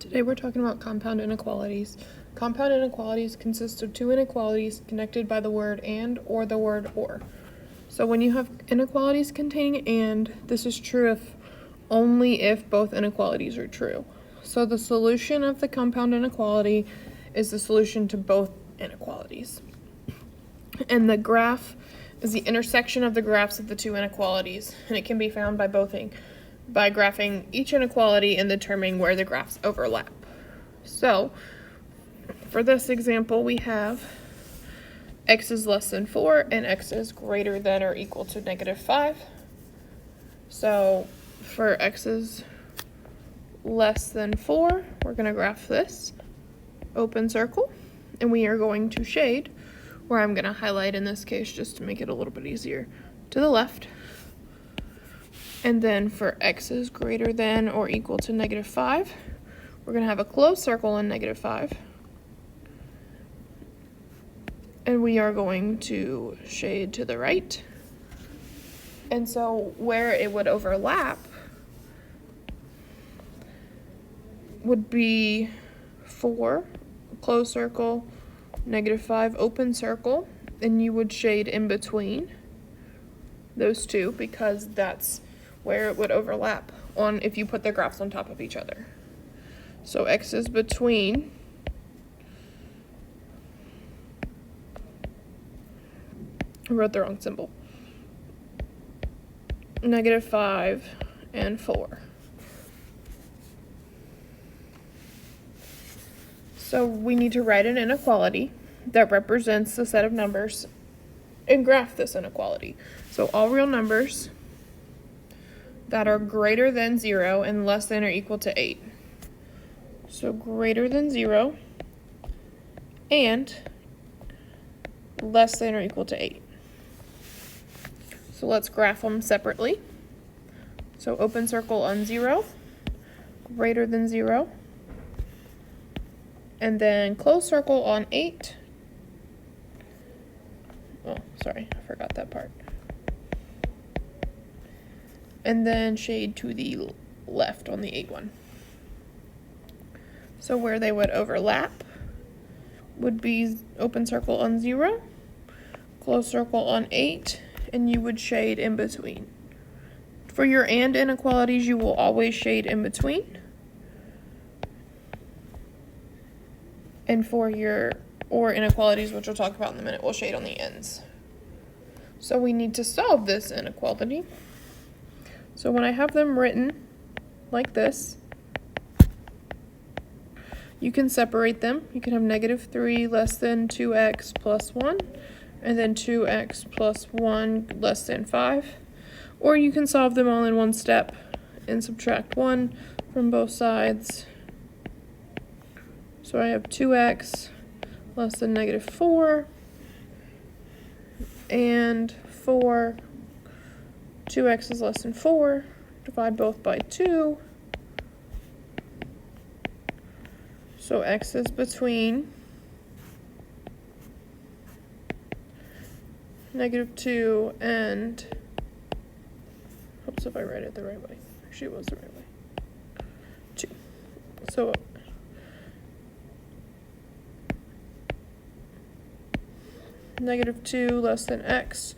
Today we're talking about compound inequalities. Compound inequalities consist of two inequalities connected by the word and or the word or. So when you have inequalities containing and, this is true only if both inequalities are true. So the solution of the compound inequality is the solution to both inequalities. And the graph is the intersection of the graphs of the two inequalities, and it can be found by graphing each inequality and determining where the graphs overlap. So, for this example, we have x is less than 4 and x is greater than or equal to -5. So, for x is less than 4, we're going to graph this open circle, and we are going to shade, where I'm going to highlight in this case just to make it a little bit easier, to the left. And then for x is greater than or equal to -5, we're going to have a closed circle on -5. And we are going to shade to the right. And so where it would overlap would be 4, closed circle, -5, open circle, and you would shade in between those two because that's where it would overlap on if you put the graphs on top of each other. So x is between I wrote the wrong symbol. -5 and 4. So we need to write an inequality that represents the set of numbers and graph this inequality. So all real numbers that are greater than 0 and less than or equal to 8. So greater than 0 and less than or equal to 8. So let's graph them separately. So open circle on 0, greater than 0, and then closed circle on 8. Oh, sorry, I forgot that part. And then shade to the left on the 8 one. So where they would overlap would be open circle on 0, closed circle on 8, and you would shade in between. For your and inequalities, you will always shade in between. And for your or inequalities, which we'll talk about in a minute, we'll shade on the ends. So we need to solve this inequality. So when I have them written like this, you can separate them. You can have -3 less than 2x plus 1, and then 2x plus 1 less than 5. Or you can solve them all in one step and subtract 1 from both sides. So I have 2x less than -4, and 2x is less than 4. Divide both by 2. So x is between -2 and, oops, if I write it the right way. Actually, it was the right way. 2. So -2 less than x,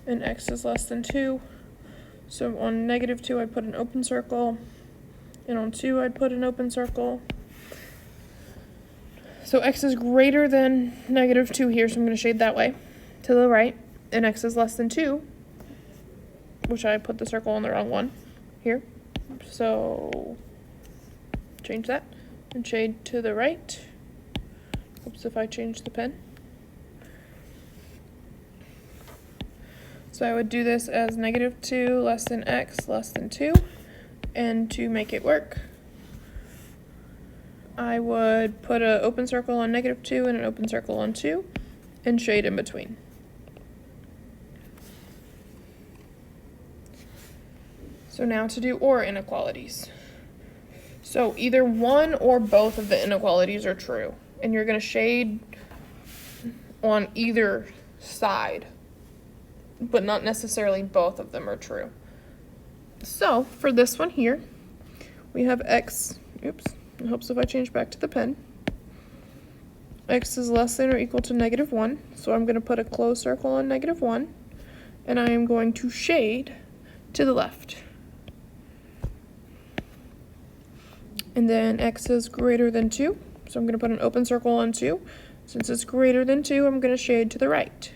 and x is less than 2. So on -2, I'd put an open circle, and on 2, I'd put an open circle. So x is greater than -2 here, so I'm going to shade that way to the right, and x is less than 2, which I put the circle on the wrong one here. So change that and shade to the right. Oops, if I change the pen. So I would do this as -2 less than x less than 2, and to make it work, I would put an open circle on -2 and an open circle on 2, and shade in between. So now to do or inequalities. So either one or both of the inequalities are true, and you're going to shade on either side, but not necessarily both of them are true. So for this one here, we have x, oops, It helps if I change back to the pen. X is less than or equal to -1, so I'm going to put a closed circle on -1, and I am going to shade to the left. And then X is greater than 2, so I'm going to put an open circle on 2. Since it's greater than 2, I'm going to shade to the right.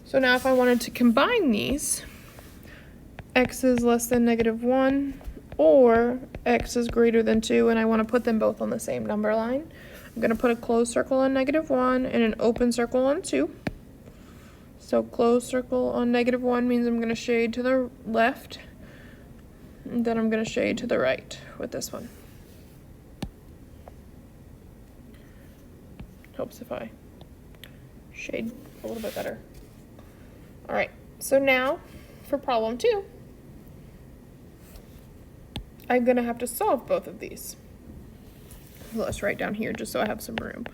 So now if I wanted to combine these, X is less than -1, or X is greater than 2, and I want to put them both on the same number line, I'm going to put a closed circle on -1 and an open circle on 2. So closed circle on -1 means I'm going to shade to the left, and then I'm going to shade to the right with this one. Helps if I shade a little bit better. All right, so now for problem 2, I'm going to have to solve both of these. Let's write down here just so I have some room.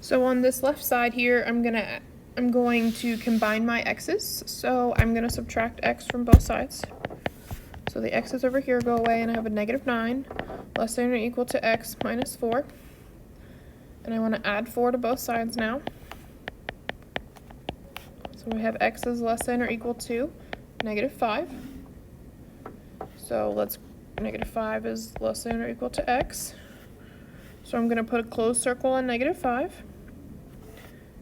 So on this left side here, I'm going to combine my x's. So I'm going to subtract x from both sides. So the x's over here go away, and I have a -9 less than or equal to x minus 4. And I want to add 4 to both sides now. So we have x is less than or equal to -5. So -5 is less than or equal to x. So I'm going to put a closed circle on -5.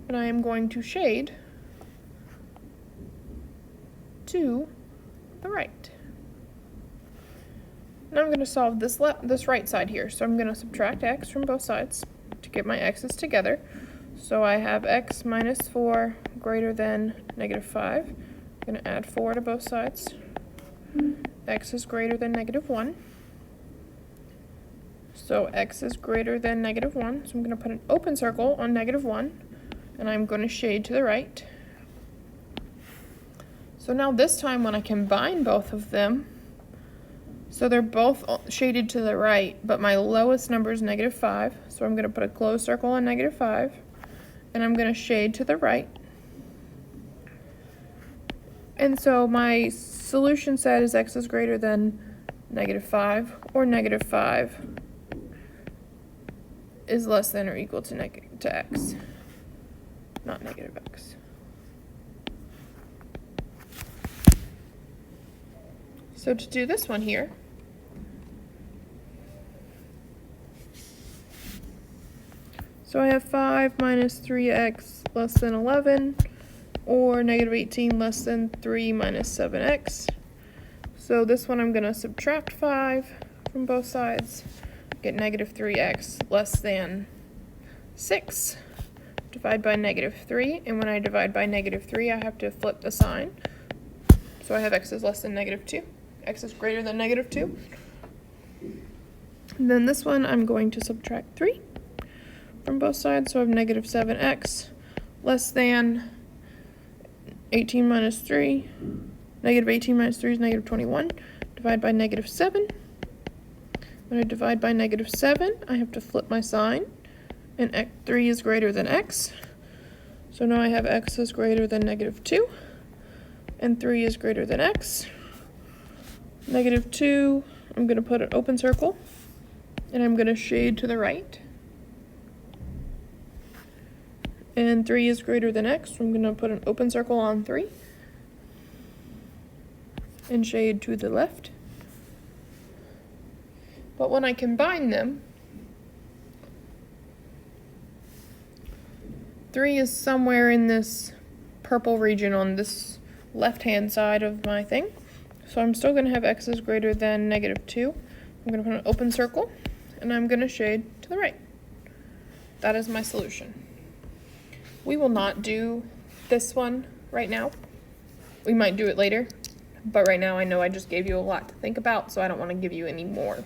And I am going to shade to the right. Now I'm going to solve this right side here. So I'm going to subtract x from both sides to get my x's together. So I have x minus 4 greater than -5. I'm going to add 4 to both sides. X is greater than -1. So x is greater than -1. So I'm going to put an open circle on -1. And I'm going to shade to the right. So now this time when I combine both of them, so they're both shaded to the right, but my lowest number is -5. So I'm going to put a closed circle on -5, and I'm going to shade to the right. And so my solution set is x is greater than -5, or -5 is less than or equal to x. Not -x. So to do this one here, so I have 5 minus 3x less than 11, or -18 less than 3 minus 7x. So this one I'm going to subtract 5 from both sides, get -3x less than 6. Divide by -3, and when I divide by -3, I have to flip the sign. So I have x is less than -2. X is greater than -2. And then this one, I'm going to subtract 3 from both sides. So I have -7x less than 18 minus 3. -18 minus 3 is -21. Divide by -7. When I divide by -7, I have to flip my sign. And 3 is greater than x. So now I have x is greater than -2. And 3 is greater than x. -2, I'm going to put an open circle. And I'm going to shade to the right. And 3 is greater than x. So I'm going to put an open circle on 3. And shade to the left. But when I combine them, 3 is somewhere in this purple region on this left-hand side of my thing. So I'm still going to have x is greater than -2. I'm going to put an open circle, and I'm going to shade to the right. That is my solution. We will not do this one right now. We might do it later, but right now I know I just gave you a lot to think about, so I don't want to give you any more.